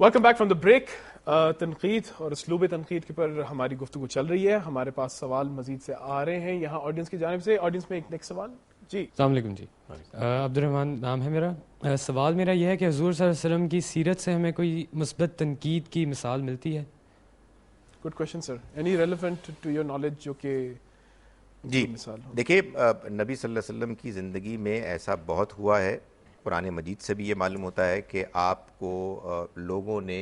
Welcome back from the break. تنقید اور اسلوب تنقید کے پر ہماری گفتگو چل رہی ہے. ہمارے پاس سوال مزید سے آ رہے ہیں یہاں آڈینس کی جانب سے. آڈینس میں ایک نیکسٹ سوال. جی السلام علیکم. جی عبد الرحمن نام ہے میرا. سوال میرا یہ ہے کہ حضور صلی اللہ علیہ وسلم کی سیرت سے ہمیں کوئی مثبت تنقید کی مثال ملتی ہے؟ Good question sir. Any relevant to your knowledge جو کہ جی دیکھیے نبی صلی اللہ علیہ وسلم کی زندگی میں ایسا بہت ہوا ہے. قرآن مجید سے بھی یہ معلوم ہوتا ہے کہ آپ کو لوگوں نے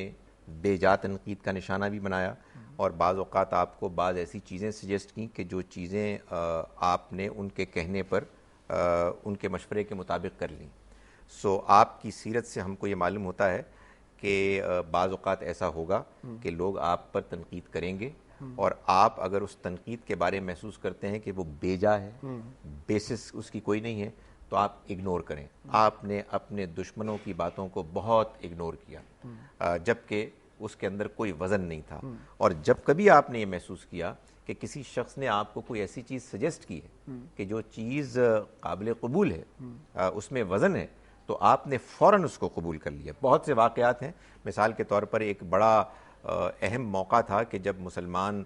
بے جا تنقید کا نشانہ بھی بنایا اور بعض اوقات آپ کو بعض ایسی چیزیں سجیسٹ کیں کہ جو چیزیں آپ نے ان کے کہنے پر ان کے مشورے کے مطابق کر لیں. سو آپ کی سیرت سے ہم کو یہ معلوم ہوتا ہے کہ بعض اوقات ایسا ہوگا کہ لوگ آپ پر تنقید کریں گے اور آپ اگر اس تنقید کے بارے میں محسوس کرتے ہیں کہ وہ بے جا ہے, بیسس اس کی کوئی نہیں ہے, تو آپ اگنور کریں. آپ نے اپنے دشمنوں کی باتوں کو بہت اگنور کیا جبکہ اس کے اندر کوئی وزن نہیں تھا. اور جب کبھی آپ نے یہ محسوس کیا کہ کسی شخص نے آپ کو کوئی ایسی چیز سجیسٹ کی ہے کہ جو چیز قابل قبول ہے, اس میں وزن ہے, تو آپ نے فوراً اس کو قبول کر لیا. بہت سے واقعات ہیں. مثال کے طور پر ایک بڑا اہم موقع تھا کہ جب مسلمان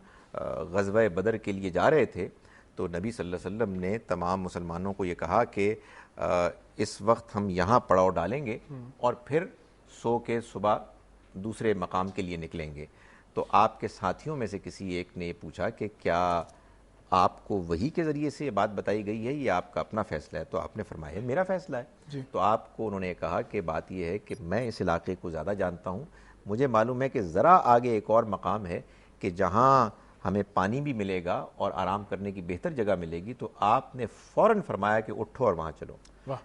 غزوہ بدر کے لیے جا رہے تھے تو نبی صلی اللہ علیہ وسلم نے تمام مسلمانوں کو یہ کہا کہ اس وقت ہم یہاں پڑاؤ ڈالیں گے اور پھر سو کے صبح دوسرے مقام کے لیے نکلیں گے. تو آپ کے ساتھیوں میں سے کسی ایک نے یہ پوچھا کہ کیا آپ کو وحی کے ذریعے سے یہ بات بتائی گئی ہے یا آپ کا اپنا فیصلہ ہے؟ تو آپ نے فرمایا میرا فیصلہ ہے. تو آپ کو انہوں نے کہا کہ بات یہ ہے کہ میں اس علاقے کو زیادہ جانتا ہوں, مجھے معلوم ہے کہ ذرا آگے ایک اور مقام ہے کہ جہاں ہمیں پانی بھی ملے گا اور آرام کرنے کی بہتر جگہ ملے گی. تو آپ نے فوراً فرمایا کہ اٹھو اور وہاں چلو.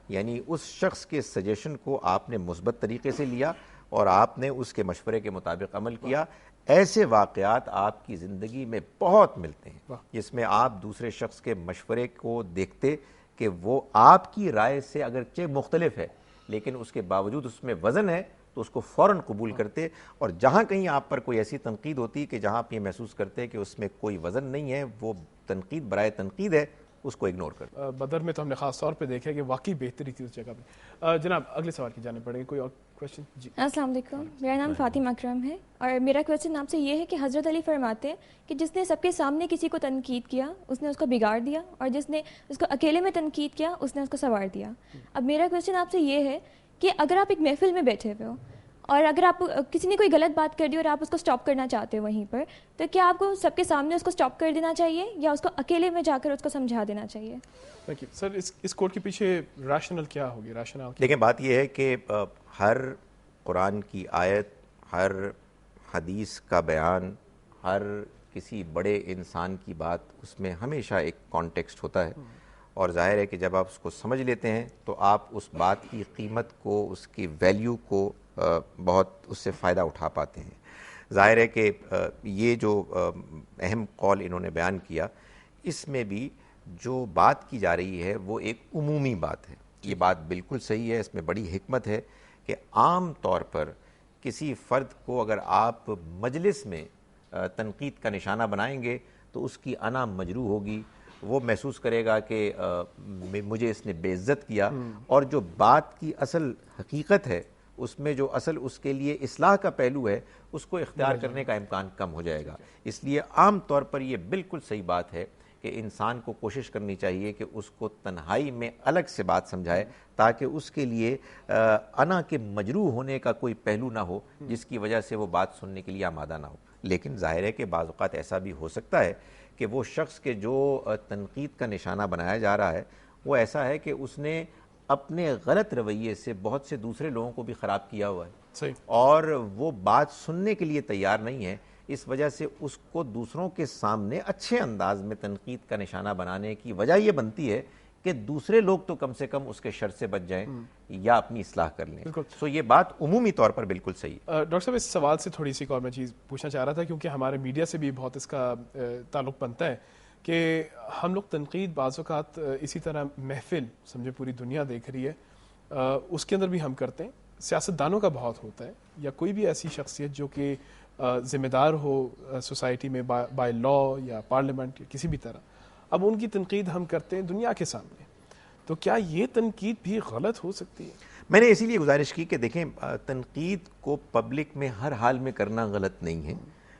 یعنی اس شخص کے سجیشن کو آپ نے مثبت طریقے سے لیا اور آپ نے اس کے مشورے کے مطابق عمل کیا. ایسے واقعات آپ کی زندگی میں بہت ملتے ہیں جس میں آپ دوسرے شخص کے مشورے کو دیکھتے کہ وہ آپ کی رائے سے اگرچہ مختلف ہے لیکن اس کے باوجود اس میں وزن ہے تو اس کو فوراً قبول کرتے. اور جہاں کہیں آپ پر کوئی ایسی تنقید ہوتی کہ جہاں آپ یہ محسوس کرتے کہ اس میں کوئی وزن نہیں ہے, وہ تنقید برائے تنقید ہے, اس کو اگنور کرتے. بدر میں تو ہم نے خاص طور پہ دیکھا کہ واقعی بہتری تھی اس جگہ پہ. جناب اگلے سوال کی جانب پڑیں گے. کوئی اور کوشچن؟ جی السلام علیکم. میرا نام فاطمہ اکرم ہے اور میرا کوشچن آپ سے یہ ہے کہ حضرت علی فرماتے ہیں کہ جس نے سب کے سامنے کسی کو تنقید کیا اس نے اس کو بگاڑ دیا, اور جس نے اس کو اکیلے میں تنقید کیا اس نے اس کو سنوار دیا. اب میرا کوشچن آپ سے یہ ہے کہ اگر آپ ایک محفل میں بیٹھے ہوئے ہو اور اگر آپ کسی نے کوئی غلط بات کر دی اور آپ اس کو سٹاپ کرنا چاہتے ہو وہیں پر, تو کیا آپ کو سب کے سامنے اس کو سٹاپ کر دینا چاہیے یا اس کو اکیلے میں جا کر اس کو سمجھا دینا چاہیے؟ سر اس کوٹ کے پیچھے ریشنل کیا ہوگی؟ ریشنل دیکھیں بات یہ ہے کہ ہر قرآن کی آیت, ہر حدیث کا بیان, ہر کسی بڑے انسان کی بات, اس میں ہمیشہ ایک کانٹیکسٹ ہوتا ہے. اور ظاہر ہے کہ جب آپ اس کو سمجھ لیتے ہیں تو آپ اس بات کی قیمت کو, اس کی ویلیو کو بہت اس سے فائدہ اٹھا پاتے ہیں. ظاہر ہے کہ یہ جو اہم قول انہوں نے بیان کیا, اس میں بھی جو بات کی جا رہی ہے وہ ایک عمومی بات ہے. یہ بات بالکل صحیح ہے, اس میں بڑی حکمت ہے کہ عام طور پر کسی فرد کو اگر آپ مجلس میں تنقید کا نشانہ بنائیں گے تو اس کی انا مجروح ہوگی, وہ محسوس کرے گا کہ مجھے اس نے بے عزت کیا. اور جو بات کی اصل حقیقت ہے, اس میں جو اصل اس کے لیے اصلاح کا پہلو ہے, اس کو اختیار کرنے کا امکان کم ہو جائے گا. اس لیے عام طور پر یہ بالکل صحیح بات ہے کہ انسان کو کوشش کرنی چاہیے کہ اس کو تنہائی میں الگ سے بات سمجھائے تاکہ اس کے لیے انا کے مجروح ہونے کا کوئی پہلو نہ ہو جس کی وجہ سے وہ بات سننے کے لیے آمادہ نہ ہو. لیکن ظاہر ہے کہ بعض اوقات ایسا بھی ہو سکتا ہے کہ وہ شخص کے جو تنقید کا نشانہ بنایا جا رہا ہے وہ ایسا ہے کہ اس نے اپنے غلط رویے سے بہت سے دوسرے لوگوں کو بھی خراب کیا ہوا ہے اور وہ بات سننے کے لیے تیار نہیں ہے. اس وجہ سے اس کو دوسروں کے سامنے اچھے انداز میں تنقید کا نشانہ بنانے کی وجہ یہ بنتی ہے کہ دوسرے لوگ تو کم سے کم اس کے شر سے بچ جائیں یا اپنی اصلاح کر لیں. سو یہ بات عمومی طور پر بالکل صحیح. ڈاکٹر صاحب اس سوال سے تھوڑی سی اور میں چیز پوچھنا چاہ رہا تھا کیونکہ ہمارے میڈیا سے بھی بہت اس کا تعلق بنتا ہے کہ ہم لوگ تنقید بعض اوقات اسی طرح محفل سمجھے پوری دنیا دیکھ رہی ہے اس کے اندر بھی ہم کرتے ہیں. سیاستدانوں کا بہت ہوتا ہے یا کوئی بھی ایسی شخصیت جو کہ ذمہ دار ہو سوسائٹی میں بائی لا یا پارلیمنٹ یا کسی بھی طرح, اب ان کی تنقید ہم کرتے ہیں دنیا کے سامنے, تو کیا یہ تنقید بھی غلط ہو سکتی ہے؟ میں نے اسی لیے گزارش کی کہ دیکھیں تنقید کو پبلک میں ہر حال میں کرنا غلط نہیں ہے.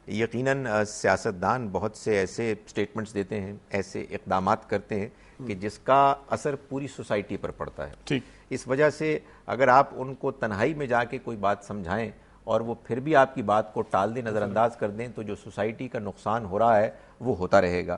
یقیناً سیاستدان بہت سے ایسے سٹیٹمنٹس دیتے ہیں, ایسے اقدامات کرتے ہیں کہ جس کا اثر پوری سوسائٹی پر پڑتا ہے. اس وجہ سے اگر آپ ان کو تنہائی میں جا کے کوئی بات سمجھائیں اور وہ پھر بھی آپ کی بات کو ٹال دیں, نظر انداز کر دیں, تو جو سوسائٹی کا نقصان ہو رہا ہے وہ ہوتا رہے گا.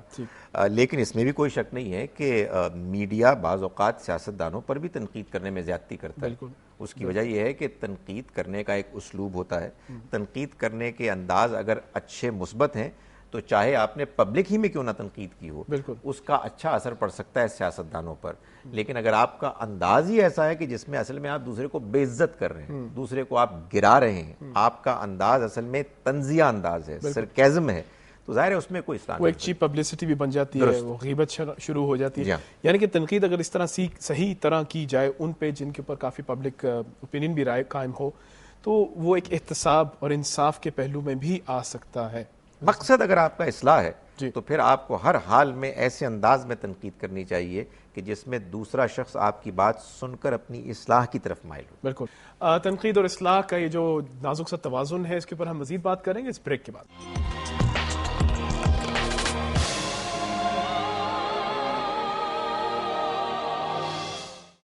لیکن اس میں بھی کوئی شک نہیں ہے کہ میڈیا بعض اوقات سیاستدانوں پر بھی تنقید کرنے میں زیادتی کرتا ہے. اس کی وجہ یہ ہے کہ تنقید کرنے کا ایک اسلوب ہوتا ہے. تنقید کرنے کے انداز اگر اچھے مثبت ہیں تو چاہے آپ نے پبلک ہی میں کیوں نہ تنقید کی ہو, اس کا اچھا اثر پڑ سکتا ہے سیاستدانوں پر. لیکن اگر آپ کا انداز ہی ایسا ہے کہ جس میں اصل میں آپ دوسرے کو بے عزت کر رہے ہیں, دوسرے کو آپ گرا رہے ہیں, آپ کا انداز اصل میں طنزیہ انداز ہے, سرکیزم ہے, تو ظاہر ہے اس میں کوئی اصلاح وہ ایک چیپ پبلسٹی بھی بن جاتی ہے, وہ غیبت شروع ہو جاتی ہے. یعنی کہ تنقید اگر اس طرح صحیح طرح کی جائے ان پہ جن کے اوپر کافی پبلک اوپینین بھی رائے قائم ہو, تو وہ ایک احتساب اور انصاف کے پہلو میں بھی آ سکتا ہے. مقصد اگر آپ کا اصلاح ہے تو پھر آپ کو ہر حال میں ایسے انداز میں تنقید کرنی چاہیے کہ جس میں دوسرا شخص آپ کی بات سن کر اپنی اصلاح کی طرف مائل ہو. بالکل. تنقید اور اصلاح کا یہ جو نازک سا توازن ہے, اس کے اوپر ہم مزید بات کریں گے اس بریک کے بعد.